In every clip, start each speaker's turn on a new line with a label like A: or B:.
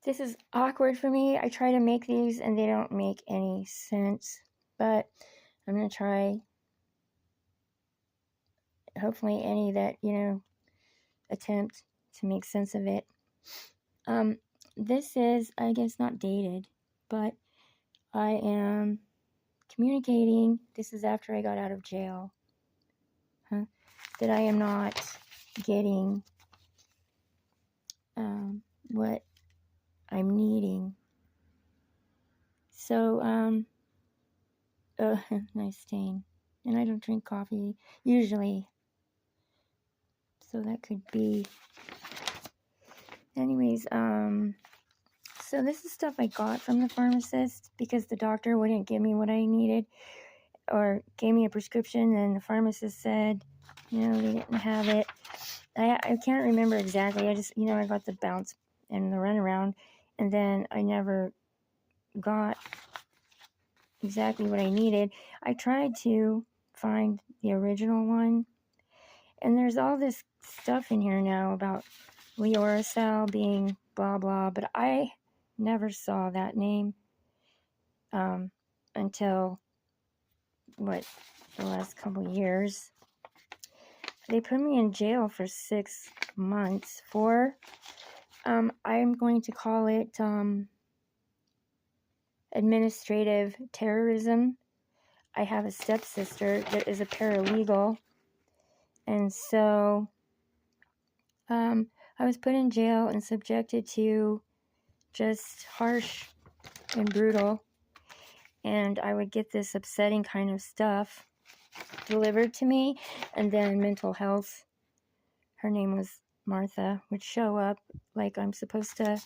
A: This is awkward for me. I try to make these and they don't make any sense, but I'm going to try, hopefully any that, attempt to make sense of it. This is, I guess, not dated, but I am communicating, this is after I got out of jail, that I am not getting what I'm needing. So, nice stain. And I don't drink coffee usually, so that could be. Anyways, so this is stuff I got from the pharmacist because the doctor wouldn't give me what I needed or gave me a prescription, and the pharmacist said, they didn't have it. I can't remember exactly. I just, I got the bounce and the runaround, and then I never got exactly what I needed. I tried to find the original one, and there's all this stuff in here now about Leorcel being blah blah, but I never saw that name until the last couple years. They put me in jail for 6 months for I'm going to call it administrative terrorism. I have a stepsister that is a paralegal, and so I was put in jail and subjected to just harsh and brutal, and I would get this upsetting kind of stuff delivered to me, and then mental health, her name was Martha, would show up like I'm supposed to,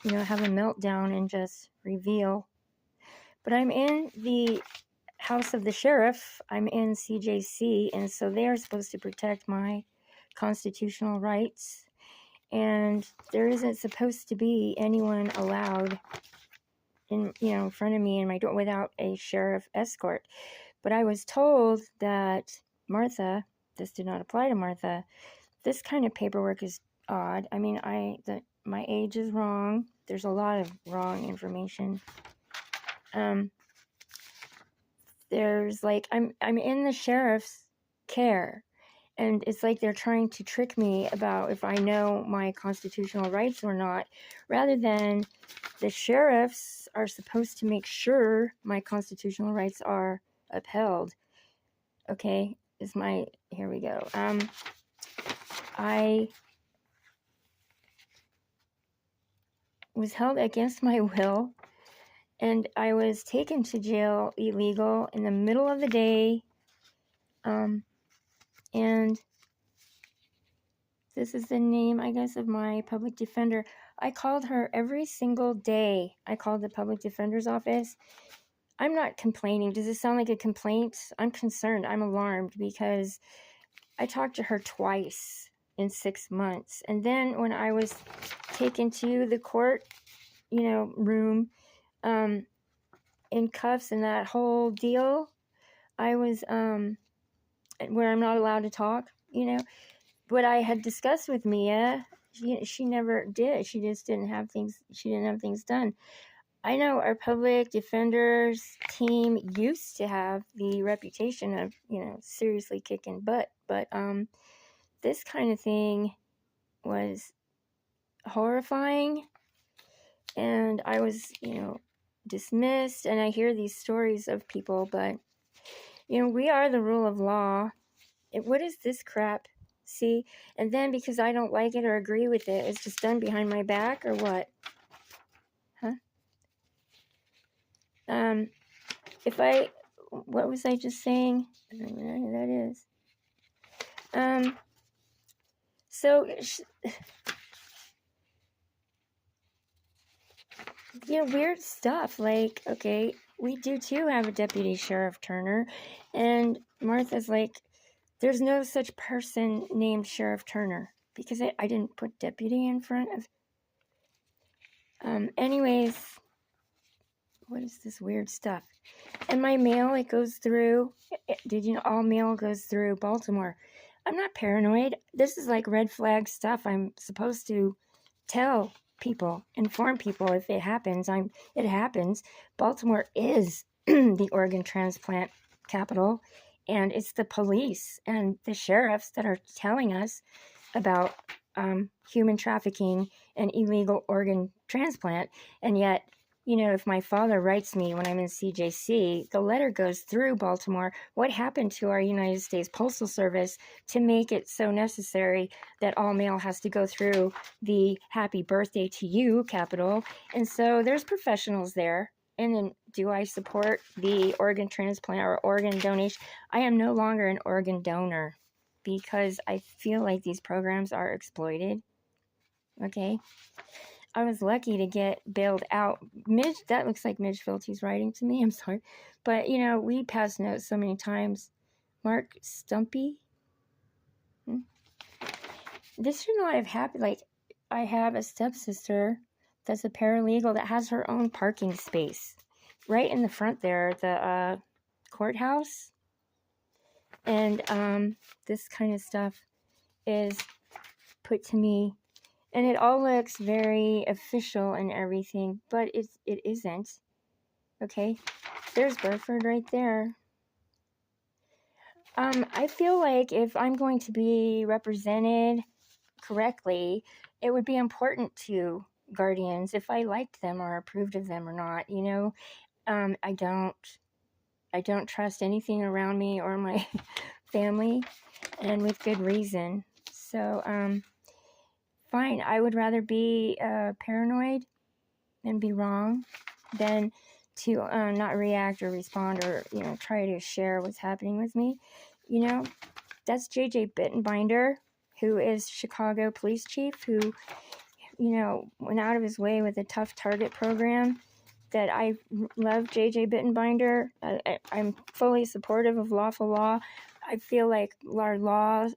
A: have a meltdown and just reveal. But I'm in the house of the sheriff, I'm in CJC, and so they are supposed to protect my constitutional rights, and there isn't supposed to be anyone allowed in front of me in my door without a sheriff escort. But I was told that Martha, this did not apply to Martha. This kind of paperwork is odd. I mean, my age is wrong. There's a lot of wrong information. There's like I'm in the sheriff's care, and it's like they're trying to trick me about if I know my constitutional rights or not, rather than the sheriffs are supposed to make sure my constitutional rights are upheld. Okay, here we go. I was held against my will, and I was taken to jail illegal in the middle of the day. And this is the name, I guess, of my public defender. I called her every single day. I called the public defender's office. I'm not complaining. Does it sound like a complaint? I'm concerned. I'm alarmed because I talked to her twice in 6 months. And then when I was taken to the court, room, in cuffs and that whole deal, I was, where I'm not allowed to talk, what I had discussed with Mia, she never did. She just didn't have things done. I know our public defenders team used to have the reputation of, seriously kicking butt, but this kind of thing was horrifying, and I was, dismissed, and I hear these stories of people, but, we are the rule of law. What is this crap? See? And then because I don't like it or agree with it, it's just done behind my back or what? Huh? What was I just saying? I don't know who that is. So, weird stuff. Like, okay, we do too have a Deputy Sheriff Turner, and Martha's like, there's no such person named Sheriff Turner, because I didn't put deputy in front of. Anyways, what is this weird stuff? And my mail, it goes through, did you know all mail goes through Baltimore? I'm not paranoid. This is like red flag stuff I'm supposed to tell people, inform people if it happens. It happens. Baltimore is the organ transplant capital, and it's the police and the sheriffs that are telling us about human trafficking and illegal organ transplant. And yet, if my father writes me when I'm in CJC, the letter goes through Baltimore. What happened to our United States Postal Service to make it so necessary that all mail has to go through the happy birthday to you capital? And so there's professionals there. And then, do I support the organ transplant or organ donation? I am no longer an organ donor because I feel like these programs are exploited. Okay. I was lucky to get bailed out. Midge, that looks like Midge Filty's writing to me. I'm sorry. But, we passed notes so many times. Mark Stumpy. This should not have happened. Like, I have a stepsister that's a paralegal that has her own parking space right in the front there, the courthouse. And this kind of stuff is put to me. And it all looks very official and everything, but it isn't. Okay, there's Burford right there. I feel like if I'm going to be represented correctly, it would be important to guardians if I liked them or approved of them or not. I don't trust anything around me or my family, and with good reason. So, fine. I would rather be paranoid and be wrong than to not react or respond or, try to share what's happening with me. That's J.J. Bittenbinder, who is Chicago police chief, who, went out of his way with a tough target program. That I love J.J. Bittenbinder. I'm fully supportive of lawful law. I feel like our law,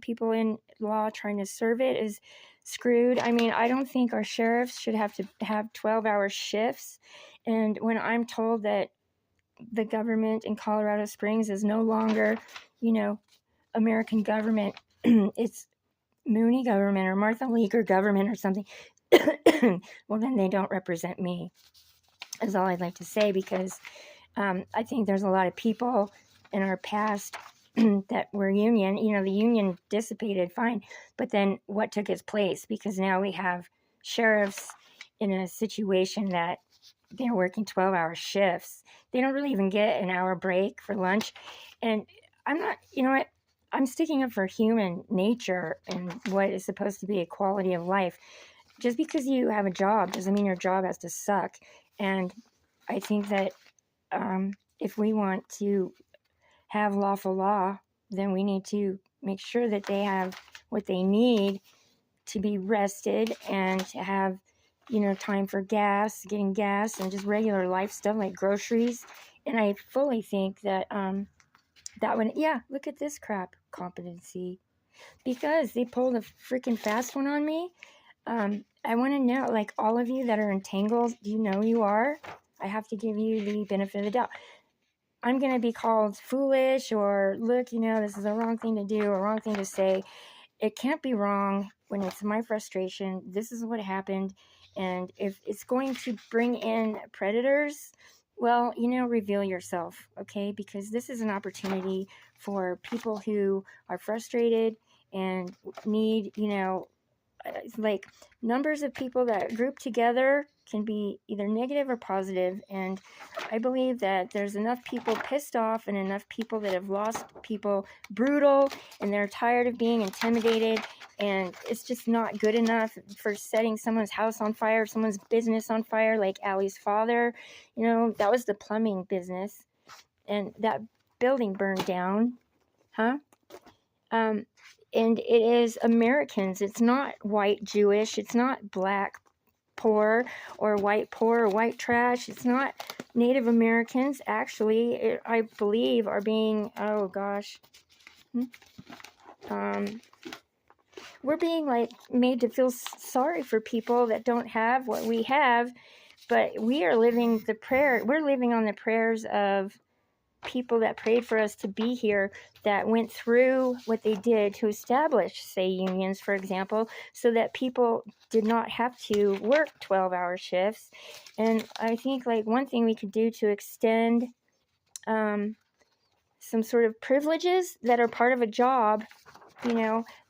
A: people in law trying to serve it is screwed. I mean, I don't think our sheriffs should have to have 12-hour shifts. And when I'm told that the government in Colorado Springs is no longer, American government, it's Mooney government or Martha Leaker government or something, well, then they don't represent me, is all I'd like to say, because I think there's a lot of people in our past that were union. The union dissipated, fine, but then what took its place? Because now we have sheriffs in a situation that they're working 12-hour shifts. They don't really even get an hour break for lunch. And I'm not, I'm sticking up for human nature and what is supposed to be a quality of life. Just because you have a job doesn't mean your job has to suck. And I think that if we want to have lawful law, then we need to make sure that they have what they need to be rested and to have, time for getting gas and just regular life stuff like groceries. And I fully think that that one, look at this crap competency, because they pulled a freaking fast one on me. I want to know, like, all of you that are entangled, do you know you are? I have to give you the benefit of the doubt. I'm going to be called foolish or, look, this is a wrong thing to do, a wrong thing to say. It can't be wrong when it's my frustration. This is what happened. And if it's going to bring in predators, well, reveal yourself, okay? Because this is an opportunity for people who are frustrated and need, like, numbers of people that group together can be either negative or positive. And I believe that there's enough people pissed off and enough people that have lost people brutal, and they're tired of being intimidated, and it's just not good enough for setting someone's house on fire, someone's business on fire, like Allie's father. That was the plumbing business, and that building burned down. And it is Americans. It's not white Jewish. It's not black poor or white trash. It's not Native Americans. Actually, I believe are being, we're being made to feel sorry for people that don't have what we have, but we are living we're living on the prayers of people that prayed for us to be here, that went through what they did to establish, say, unions, for example, so that people did not have to work 12-hour shifts. And I think like one thing we could do to extend some sort of privileges that are part of a job,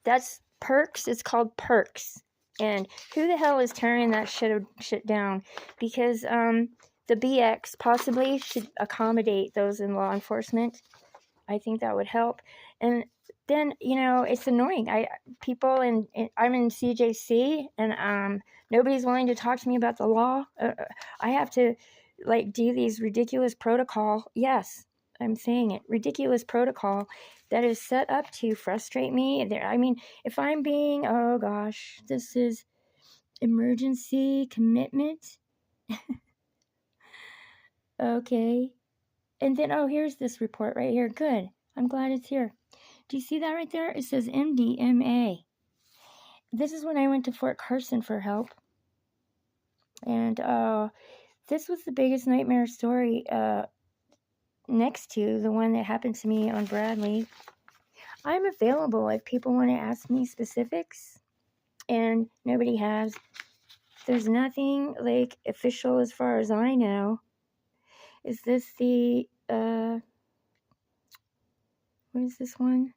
A: that's perks. It's called perks. And who the hell is tearing that shit down? Because the BX possibly should accommodate those in law enforcement. I think that would help. And then, it's annoying. I'm in CJC, and nobody's willing to talk to me about the law. I have to do these ridiculous protocol. Yes, I'm saying it. Ridiculous protocol that is set up to frustrate me. I mean, if I'm being, oh gosh, this is emergency commitment. Okay. And then, here's this report right here. Good. I'm glad it's here. Do you see that right there? It says MDMA. This is when I went to Fort Carson for help. And this was the biggest nightmare story next to the one that happened to me on Bradley. I'm available if people want to ask me specifics, and nobody has. There's nothing official as far as I know. Is this the what is this one?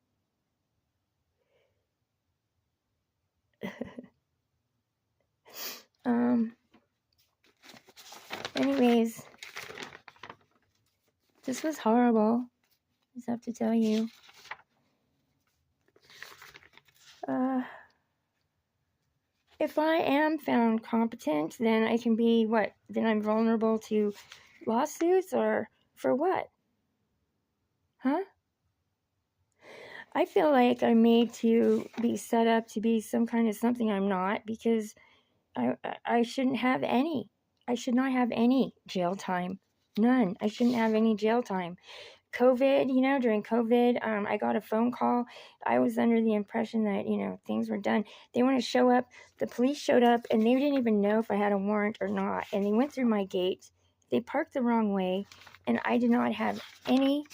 A: Anyways, this was horrible. I just have to tell you. If I am found competent, then I can be what? Then I'm vulnerable to lawsuits, or for what? Huh? I feel like I'm made to be set up to be some kind of something I'm not, because I shouldn't have any. I should not have any jail time. None. I shouldn't have any jail time. COVID, during COVID, I got a phone call. I was under the impression that, things were done. They want to show up. The police showed up, and they didn't even know if I had a warrant or not. And they went through my gate. They parked the wrong way, and I did not have any.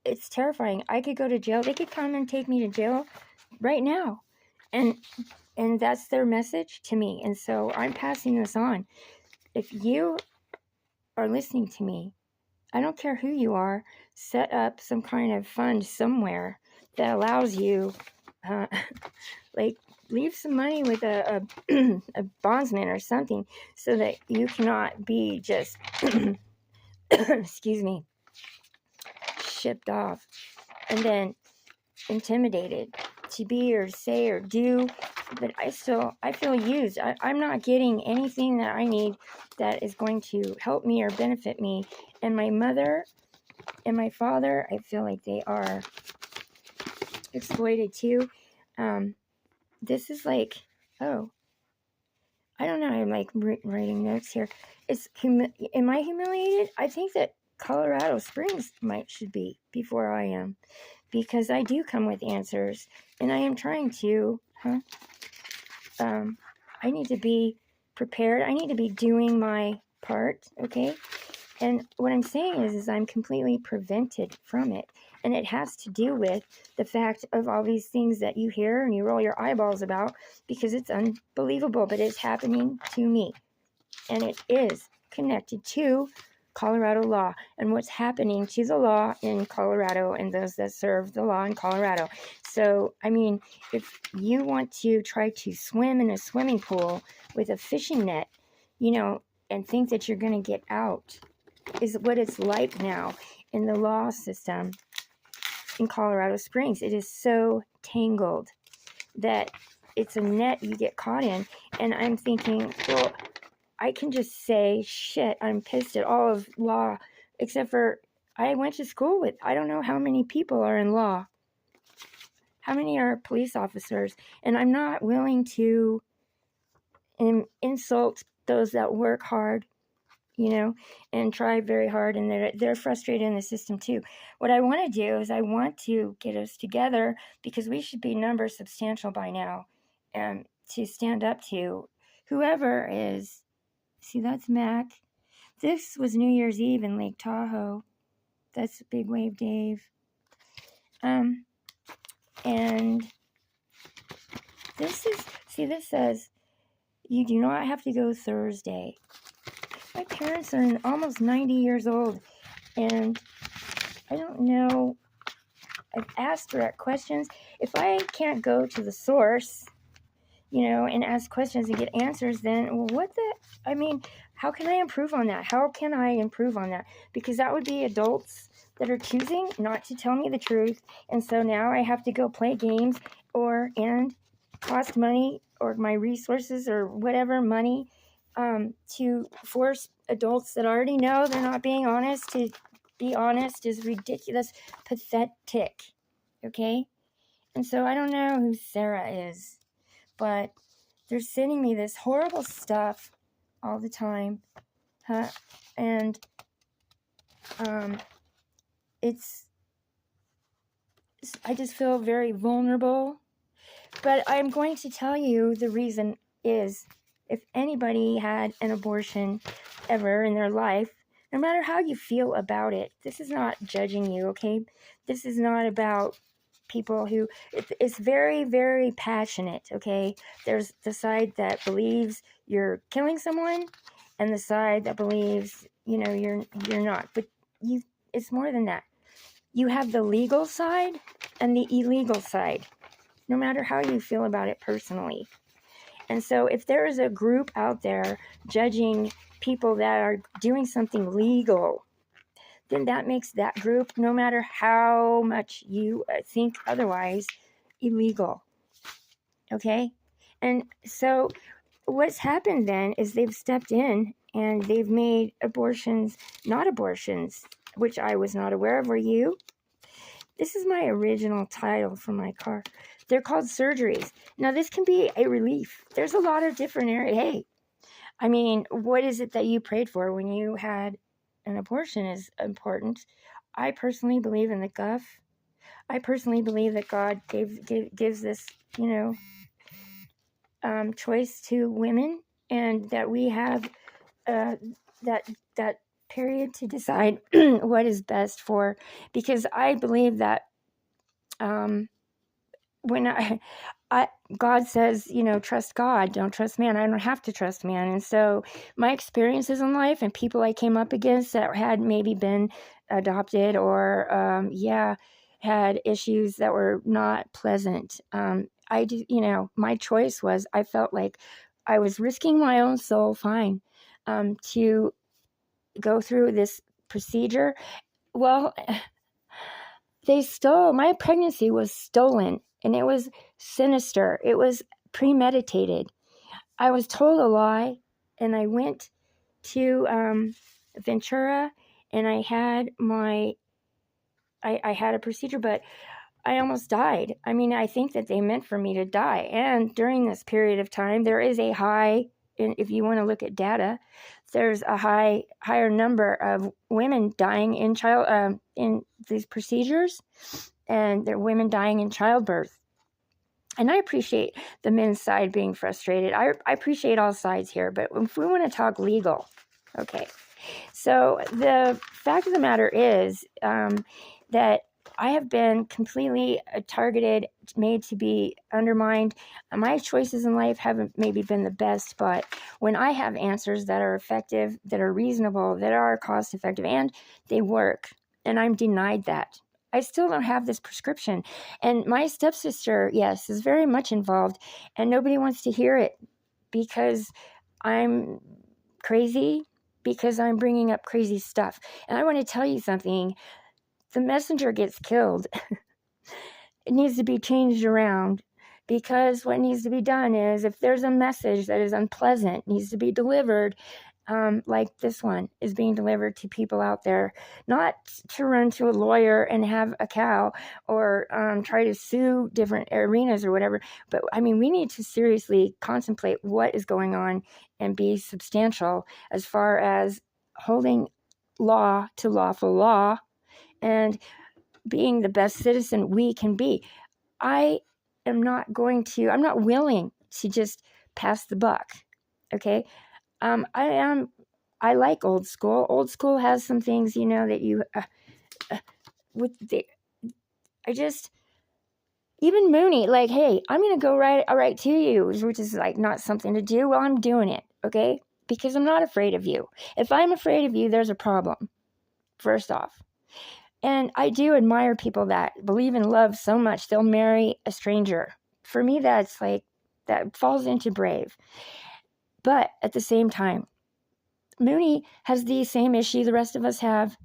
A: It's terrifying. I could go to jail. They could come and take me to jail right now. And that's their message to me. And so I'm passing this on. If you are listening to me, I don't care who you are, set up some kind of fund somewhere that allows you, leave some money with a bondsman or something, so that you cannot be just, excuse me, shipped off and then intimidated to be or say or do. But I feel used. I'm not getting anything that I need that is going to help me or benefit me. And my mother and my father, I feel like they are exploited too. This is I don't know. I'm writing notes here. Am I humiliated? I think that Colorado Springs should be before I am, because I do come with answers, and I am trying to. I need to be prepared. I need to be doing my part, okay? And what I'm saying is I'm completely prevented from it. And it has to do with the fact of all these things that you hear and you roll your eyeballs about, because it's unbelievable, but it's happening to me. And it is connected to Colorado law and what's happening to the law in Colorado and those that serve the law in Colorado. So, I mean, if you want to try to swim in a swimming pool with a fishing net, and think that you're going to get out, is what it's like now in the law system in Colorado Springs. It is so tangled that it's a net you get caught in. And I'm thinking, well, I can just say, shit, I'm pissed at all of law, except for I went to school with, I don't know how many people are in law. How many are police officers? And I'm not willing to insult those that work hard, and try very hard, and they're frustrated in the system too. What I want to do is I want to get us together, because we should be number substantial by now, and to stand up to whoever is. See, that's Mac. This was New Year's Eve in Lake Tahoe. That's Big Wave Dave. And this says, you do not have to go Thursday. My parents are almost 90 years old, and I don't know. I've asked direct questions. If I can't go to the source, and ask questions and get answers, then how can I improve on that? How can I improve on that? Because that would be adults that are choosing not to tell me the truth, and so now I have to go play games and cost money or my resources or whatever money to force adults that already know they're not being honest to be honest is ridiculous, pathetic, okay? And so I don't know who Sarah is, but they're sending me this horrible stuff all the time, and I just feel very vulnerable. But I'm going to tell you the reason is, if anybody had an abortion ever in their life, no matter how you feel about it, this is not judging you, okay? This is not about people who, it's very, very passionate, okay? There's the side that believes you're killing someone, and the side that believes, you're not. But it's more than that. You have the legal side and the illegal side, no matter how you feel about it personally. And so if there is a group out there judging people that are doing something legal, then that makes that group, no matter how much you think otherwise, illegal. Okay? And so what's happened then is they've stepped in and they've made abortions not abortions, which I was not aware of. Were you? This is my original title for my car. They're called surgeries. Now, this can be a relief. There's a lot of different areas. Hey, what is it that you prayed for when you had an abortion is important. I personally believe in the guff. I personally believe that God gives this, choice to women, and that we have that period to decide what is best for, because I believe that when God says, trust God, don't trust man. I don't have to trust man. And so my experiences in life and people I came up against that had maybe been adopted or, had issues that were not pleasant. My choice was, I felt like I was risking my own soul, fine, to go through this procedure. Well, my pregnancy was stolen, and it was sinister. It was premeditated. I was told a lie, and I went to Ventura, and I had I had a procedure, but I almost died. I think that they meant for me to die. And during this period of time, there is a high, if you want to look at data, there's a higher number of women dying in these procedures, and there are women dying in childbirth. And I appreciate the men's side being frustrated. I appreciate all sides here, but if we want to talk legal, okay. So the fact of the matter is that I have been completely targeted, made to be undermined. My choices in life haven't maybe been the best, but when I have answers that are effective, that are reasonable, that are cost effective, and they work, and I'm denied that, I still don't have this prescription. And my stepsister, yes, is very much involved, and nobody wants to hear it because I'm crazy, because I'm bringing up crazy stuff. And I want to tell you something. The messenger gets killed. It needs to be changed around, because what needs to be done is, if there's a message that is unpleasant, needs to be delivered, like this one is being delivered to people out there, not to run to a lawyer and have a cow or try to sue different arenas or whatever. But we need to seriously contemplate what is going on and be substantial as far as holding law to lawful law and being the best citizen we can be. I'm not willing to just pass the buck. Okay. I I like old school. Old school has some things, that you, even Mooney, like, hey, I'm going to go right to you, which is like not something to do. Well, I'm doing it, okay? Because I'm not afraid of you. If I'm afraid of you, there's a problem, first off. And I do admire people that believe in love so much, they'll marry a stranger. For me, that falls into brave. But at the same time, Mooney has the same issue the rest of us have.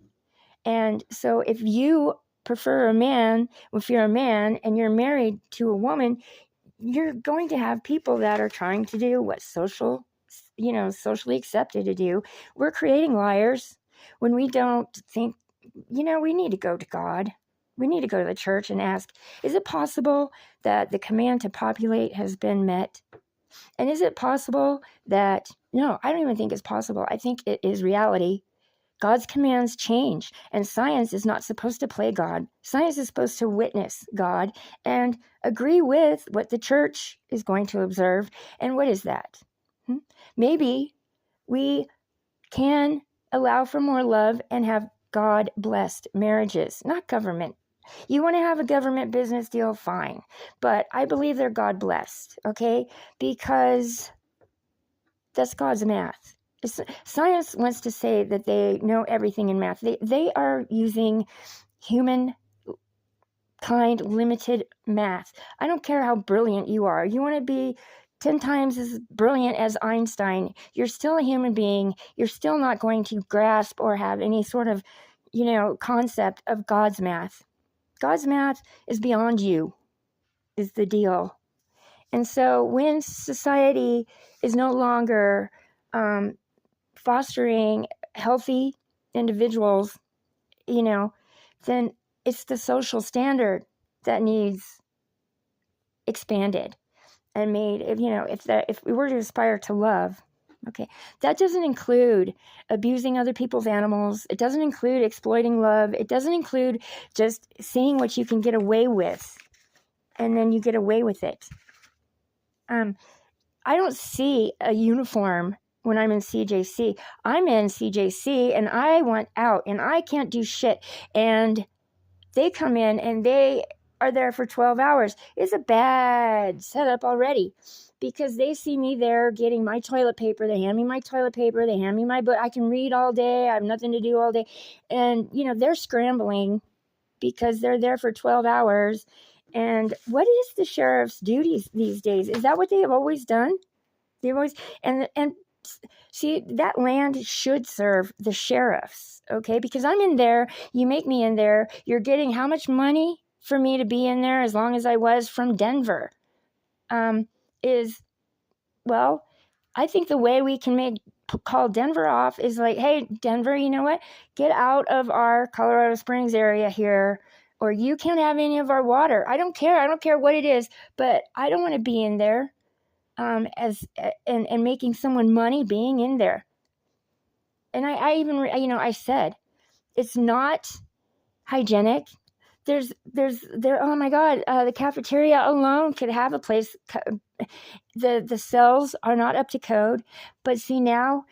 A: And so if you prefer a man, if you're a man and you're married to a woman, you're going to have people that are trying to do what's socially accepted to do. We're creating liars when we don't think, we need to go to God. We need to go to the church and ask, is it possible that the command to populate has been met? And is it possible that, no, I don't even think it's possible. I think it is reality. God's commands change, and science is not supposed to play God. Science is supposed to witness God and agree with what the church is going to observe. And what is that? Maybe we can allow for more love and have God-blessed marriages, not government. You want to have a government business deal, fine. But I believe they're God-blessed, okay? Because that's God's math. Science wants to say that they know everything in math. They are using human kind limited math. I don't care how brilliant you are. You want to be 10 times as brilliant as Einstein. You're still a human being. You're still not going to grasp or have any sort of, concept of God's math. God's math is beyond you, is the deal. And so when society is no longer fostering healthy individuals, then it's the social standard that needs expanded and made. If we were to aspire to love, okay, that doesn't include abusing other people's animals. It doesn't include exploiting love. It doesn't include just seeing what you can get away with, and then you get away with it. I don't see a uniform when I'm in CJC. I'm in CJC and I want out and I can't do shit. And they come in and they are there for 12 hours. It's a bad setup already because they see me there getting my toilet paper. They hand me my toilet paper. They hand me my book. I can read all day. I have nothing to do all day. And, they're scrambling because they're there for 12 hours. And what is the sheriff's duties these days? Is that what they have always done? They've always, and see, that land should serve the sheriffs, okay? Because I'm in there, you make me in there, you're getting how much money for me to be in there as long as I was from Denver? I think the way we can call Denver off is like, hey, Denver, you know what? Get out of our Colorado Springs area here, or you can't have any of our water. I don't care what it is, but I don't want to be in there. And making someone money being in there. And I said, it's not hygienic. Oh my God, the cafeteria alone could have a place. The cells are not up to code. But see now,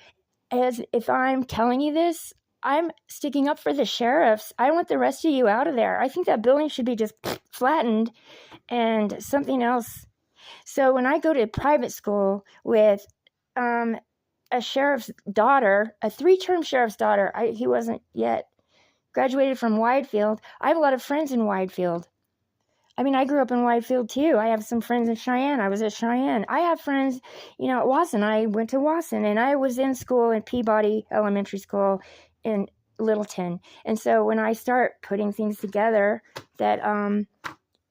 A: as if I'm telling you this, I'm sticking up for the sheriffs. I want the rest of you out of there. I think that building should be just flattened and something else. So when I go to private school with a sheriff's daughter, a 3-term sheriff's daughter, he wasn't yet graduated from Widefield. I have a lot of friends in Widefield. I mean, I grew up in Widefield too. I have some friends in Cheyenne. I was at Cheyenne. I have friends, at Wasson. I went to Wasson, and I was in school in Peabody Elementary School in Littleton. And so when I start putting things together that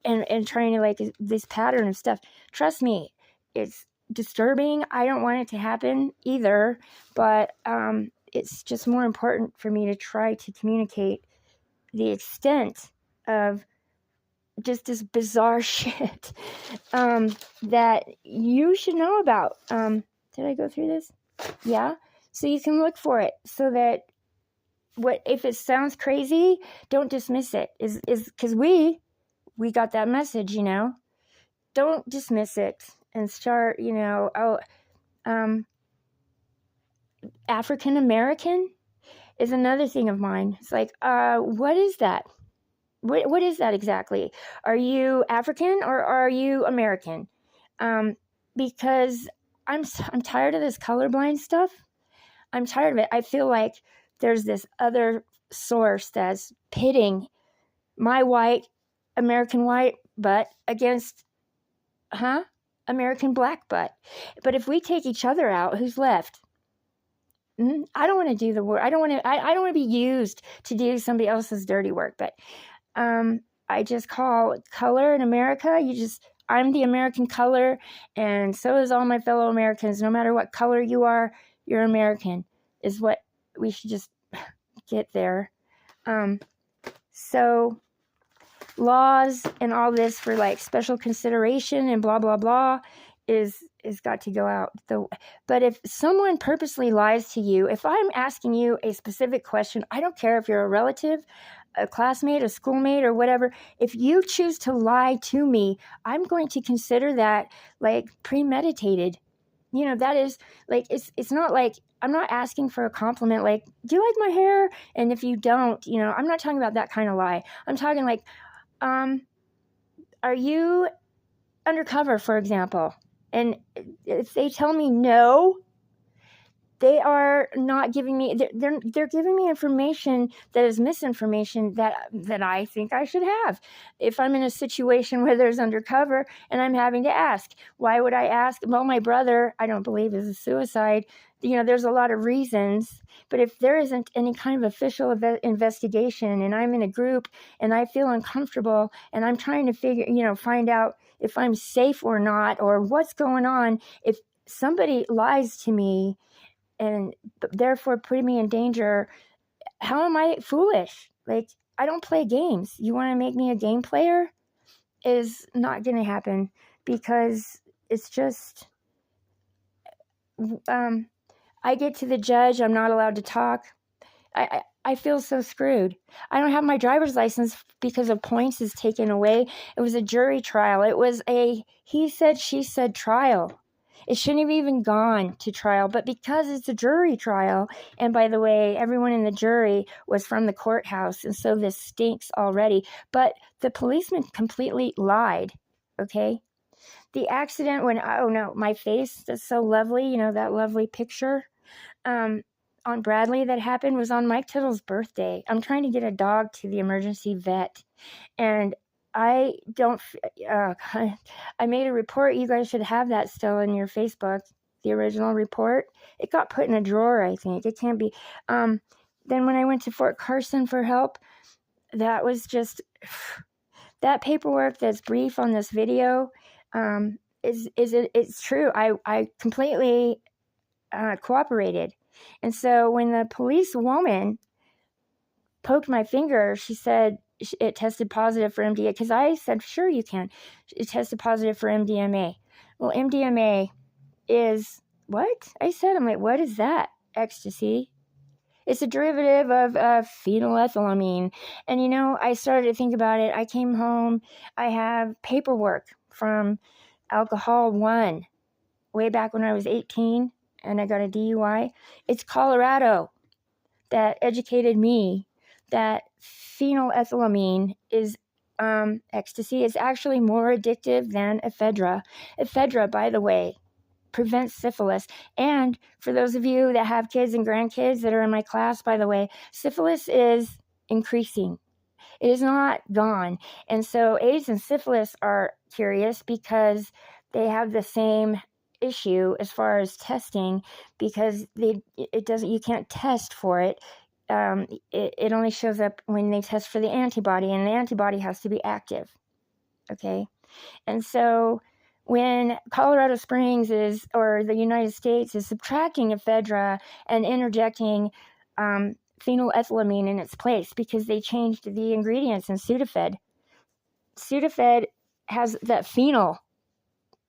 A: and trying to like this pattern of stuff, trust me, it's disturbing. I don't want it to happen either, but it's just more important for me to try to communicate the extent of just this bizarre shit that you should know about. Did I go through this? Yeah. So you can look for it so that if it sounds crazy, don't dismiss it. Is because we got that message, Don't dismiss it and start, African American is another thing of mine. It's like, what is that? What is that exactly? Are you African or are you American? Because I'm tired of this colorblind stuff. I'm tired of it. I feel like there's this other source that's pitting my white, American white butt against, American black butt. But if we take each other out, who's left? I don't want to do the work. I don't want to be used to do somebody else's dirty work. But I just call color in America. I'm the American color, and so is all my fellow Americans. No matter what color you are, you're American, is what we should just get there. So laws and all this for like special consideration and blah, blah, blah is got to go out. But if someone purposely lies to you, if I'm asking you a specific question, I don't care if you're a relative, a classmate, a schoolmate, or whatever, if you choose to lie to me, I'm going to consider that like premeditated. That is like, it's not like I'm not asking for a compliment like, do you like my hair? And if you don't, I'm not talking about that kind of lie. I'm talking like, are you undercover, for example? And if they tell me no, they are not giving me, they're giving me information that is misinformation that I think I should have. If I'm in a situation where there's undercover and I'm having to ask, why would I ask? Well, my brother, I don't believe is a suicide. There's a lot of reasons, but if there isn't any kind of official investigation and I'm in a group and I feel uncomfortable and I'm trying to find out if I'm safe or not, or what's going on, if somebody lies to me and therefore putting me in danger, how am I foolish? Like, I don't play games. You want to make me a game player? Is not going to happen, because it's just, I get to the judge, I'm not allowed to talk. I feel so screwed. I don't have my driver's license because of points is taken away. It was a jury trial. It was a he said, she said trial. It shouldn't have even gone to trial, but because it's a jury trial, and by the way, everyone in the jury was from the courthouse, and so this stinks already. But the policeman completely lied, okay? The accident when, oh no, my face is so lovely, that lovely picture on Bradley that happened was on Mike Tittle's birthday. I'm trying to get a dog to the emergency vet, and I don't, I made a report. You guys should have that still in your Facebook, the original report. It got put in a drawer, I think. It can't be. Then when I went to Fort Carson for help, that was just, that paperwork that's brief on this video, it's true. I completely cooperated. And so when the police woman poked my finger, she said it tested positive for MDMA, because I said, sure, you can. It tested positive for MDMA. Well, MDMA is what? I said, I'm like, what is that? Ecstasy. It's a derivative of phenylethylamine. And, I started to think about it. I came home. I have paperwork from Alcohol One way back when I was 18 and I got a DUI. It's Colorado that educated me that phenylethylamine is ecstasy. Is actually more addictive than ephedra. Ephedra, by the way, prevents syphilis. And for those of you that have kids and grandkids that are in my class, by the way, syphilis is increasing. It is not gone. And so AIDS and syphilis are curious because they have the same issue as far as testing, because you can't test for it. It only shows up when they test for the antibody, and the antibody has to be active. Okay. And so when Colorado Springs or the United States is subtracting ephedra and interjecting phenylethylamine in its place, because they changed the ingredients in Sudafed. Sudafed has that phenyl.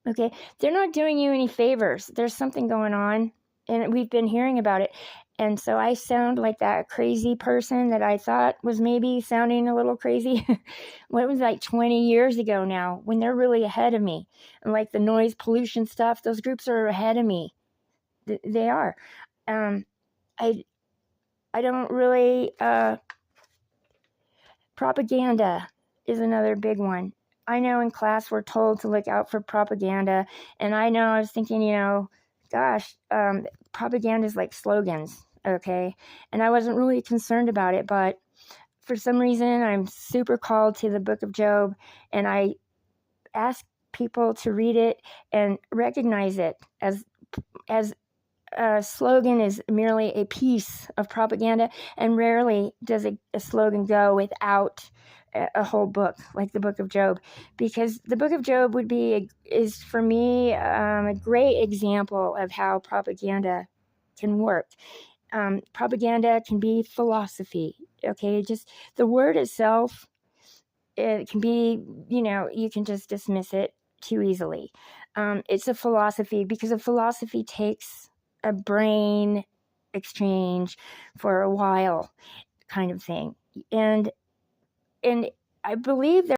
A: Okay, they're not doing you any favors. There's something going on, and we've been hearing about it. And so I sound like that crazy person that I thought was maybe sounding a little crazy. Well, it was like 20 years ago now, when they're really ahead of me. And like the noise pollution stuff, those groups are ahead of me. They are. I don't really, propaganda is another big one. I know in class we're told to look out for propaganda, and I know I was thinking, gosh, propaganda is like slogans, okay? And I wasn't really concerned about it, but for some reason I'm super called to the book of Job, and I ask people to read it and recognize it as a slogan is merely a piece of propaganda, and rarely does a slogan go without a whole book, like the book of Job, because the book of Job is for me a great example of how propaganda can work. Propaganda can be philosophy, okay? Just the word itself, it can be, you can just dismiss it too easily. It's a philosophy because a philosophy takes a brain exchange for a while, kind of thing. And I believe